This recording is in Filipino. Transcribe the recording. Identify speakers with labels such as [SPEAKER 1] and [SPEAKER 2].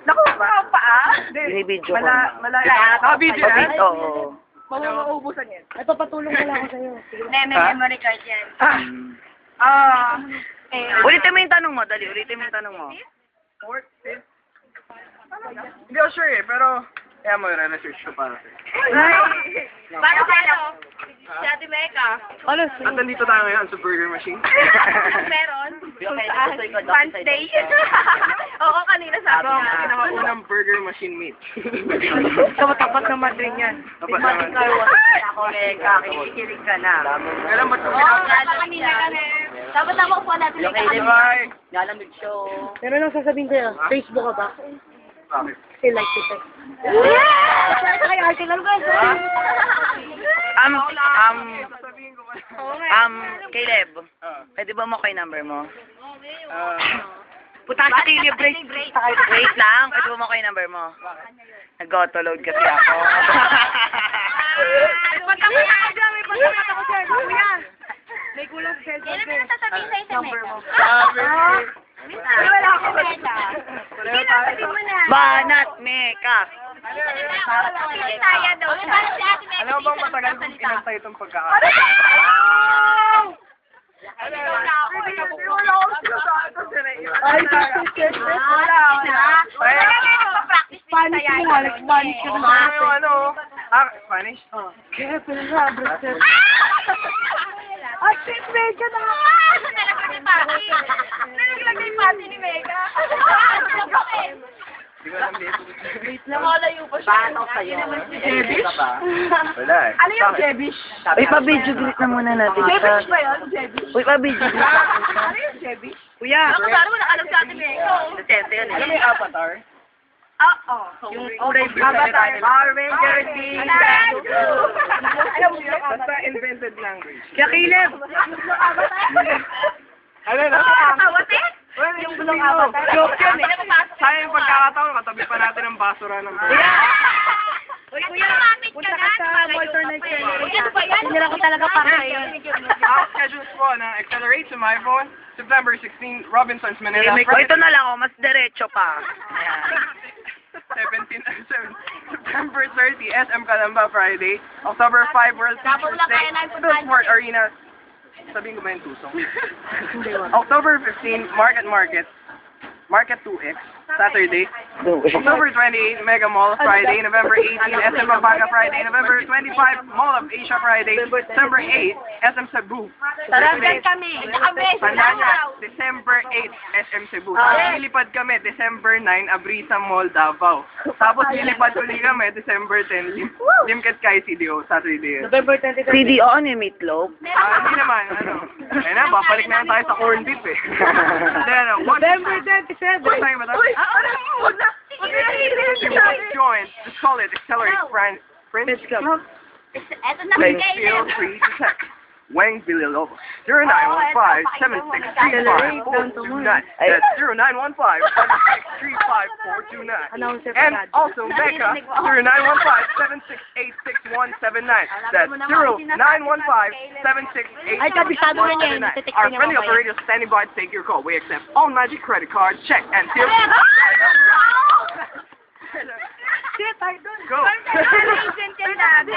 [SPEAKER 1] Naku, pa
[SPEAKER 2] Binibidyo ko.
[SPEAKER 1] Malaya. Nakabidyo yan?
[SPEAKER 2] Oo.
[SPEAKER 1] Mauubusan yan.
[SPEAKER 3] Ito, patulong ko lang ako sa'yo.
[SPEAKER 4] May memory card yan.
[SPEAKER 2] Ulitin mo yung tanong mo, dali. Ulitin mo yung tanong mo.
[SPEAKER 1] Fourth, fifth? Hindi ako sure eh, pero kaya mo re-research ko para sa'yo.
[SPEAKER 4] Paano sa'yo? Si Ate Mecca.
[SPEAKER 3] Ano?
[SPEAKER 1] At nandito tayo ngayon sa Burger Machine.
[SPEAKER 4] Meron? Fans day. Oo, kanina sabi
[SPEAKER 1] Ito ang
[SPEAKER 4] niya.
[SPEAKER 1] pinakaunang Burger Machine meet.
[SPEAKER 3] Tapat na Madrid yan.
[SPEAKER 1] Dapat naman.
[SPEAKER 2] Ako, Mecca, kinikilig ka na.
[SPEAKER 1] Kailan ba ito
[SPEAKER 4] Oo,
[SPEAKER 1] pinaka-
[SPEAKER 4] kanina kami. Dapat naman upo natin.
[SPEAKER 2] Yung kay Lem,
[SPEAKER 1] Bye!
[SPEAKER 2] Lalamig show.
[SPEAKER 3] Pero lang sasabihin sa'yo, Facebook ka ba?
[SPEAKER 1] Bakit?
[SPEAKER 3] Still like to text. Ay, article ko.
[SPEAKER 1] Sasabihin ko ba?
[SPEAKER 2] Caleb,
[SPEAKER 1] Ah.
[SPEAKER 2] pwede ba mo kay number mo?
[SPEAKER 1] Ah.
[SPEAKER 2] Puta sa Caleb, wait lang, pwede ba mo kay number mo? Nag-autoload kasi ako.
[SPEAKER 3] Pagkakita may pagkakita ko sa'yo. Kuya, may kulang sa cellphone
[SPEAKER 4] Ilan
[SPEAKER 3] ko.
[SPEAKER 4] na sasabihin sa'yo sa Mecca?
[SPEAKER 1] Sabi.
[SPEAKER 4] Wala ako Mecca. Sige na, sabihin mo na.
[SPEAKER 2] Banat, Mecca.
[SPEAKER 4] Saya daw. Paano si Ate Mecca?
[SPEAKER 1] Alam mo bang matagal kong inantay itong pagkakataon?
[SPEAKER 3] Ay,
[SPEAKER 4] Spanish
[SPEAKER 3] Spanish mo, like Spanish ka na.
[SPEAKER 1] Ano yung ano? Spanish?
[SPEAKER 3] Kaya pala nga, Brazil. At sis, medyo na.
[SPEAKER 4] Nalaglag yung pati. Nalaglag yung pati ni Mecca.
[SPEAKER 1] Hindi ko alam dito.
[SPEAKER 3] Wait lang.
[SPEAKER 4] Nakalayo pa siya.
[SPEAKER 2] Paano sa'yo?
[SPEAKER 3] Jebish?
[SPEAKER 1] Wala eh.
[SPEAKER 3] Ano yung Jebish?
[SPEAKER 2] Uy, pa-video greet na muna natin.
[SPEAKER 3] Jebish ba yun? Jebish?
[SPEAKER 2] Uy, pa-video greet.
[SPEAKER 3] Ano yung Jebish?
[SPEAKER 2] Kuya.
[SPEAKER 4] Ano ba? Ano nakalag sa Ate Mecca?
[SPEAKER 2] Sente yun
[SPEAKER 1] Alam mo
[SPEAKER 2] eh.
[SPEAKER 1] yung avatar?
[SPEAKER 4] Oo.
[SPEAKER 2] Yung kulay blue.
[SPEAKER 1] Avatar.
[SPEAKER 2] Power Ranger team.
[SPEAKER 3] Alam mo yun?
[SPEAKER 1] Basta invented language.
[SPEAKER 2] Kaya Caleb.
[SPEAKER 1] Ano na?
[SPEAKER 4] Tawat eh?
[SPEAKER 1] Well, yung bulong avatar. Joke yun eh.
[SPEAKER 4] Pinapapasok.
[SPEAKER 1] Sayang yung pagkakataon, katabi pa natin ang basura ng
[SPEAKER 4] Uy, kuya,
[SPEAKER 3] Punta ka sa alternate
[SPEAKER 4] Uy, ano ba yan?
[SPEAKER 3] Hinira ko talaga para sa'yo.
[SPEAKER 1] Schedules po ng Accelerate sa my phone, September 16, Robinsons, Manila.
[SPEAKER 2] O, ito na lang, mas diretso pa. Ayan.
[SPEAKER 1] September 30, SM Calamba, Friday. October 5, World
[SPEAKER 4] Dapat
[SPEAKER 1] Teachers
[SPEAKER 4] wala
[SPEAKER 1] Day,
[SPEAKER 4] kaya na yung puntahan.
[SPEAKER 1] Sport Arena. Sabihin ko ba yung tusong? October 15, Market 2X, Saturday. October 28, Mega Mall, Friday. November 18, SM Pampanga, Friday. November 25, Mall of Asia, Friday. December 8, SM Cebu.
[SPEAKER 4] Taragan kami.
[SPEAKER 1] Tandaan niya, December 8, SM Cebu. Tapos lilipad kami, December 9, Abrita Mall, Davao. Tapos lilipad uli kami, December 10, Limcat Kai CDO, Saturday.
[SPEAKER 3] November 23.
[SPEAKER 2] CDO, ano yung meatloaf?
[SPEAKER 1] Hindi naman, ano. Ayun na, babalik na yan tayo sa corn beef eh. Hindi, ano,
[SPEAKER 3] November 27.
[SPEAKER 1] What time ba tayo? Join, just call it Accelerate Friends.
[SPEAKER 4] Eto na
[SPEAKER 1] Please
[SPEAKER 4] kayo.
[SPEAKER 1] feel free to text Wang Villalobos 0915-7635429. That's 0915-7635429.
[SPEAKER 3] Announcer
[SPEAKER 1] And
[SPEAKER 3] pa
[SPEAKER 1] also Mecca 0915-768-6179. That's 0915-768-6179.
[SPEAKER 3] Ay, kabisado na niya. Natitik
[SPEAKER 1] Our
[SPEAKER 3] niya
[SPEAKER 1] friendly
[SPEAKER 3] mamaya.
[SPEAKER 1] operators standing by to take your call. We accept all Magic credit cards, check, and zero.
[SPEAKER 3] Shit, I don't.
[SPEAKER 1] Go.
[SPEAKER 4] Agent yan natin.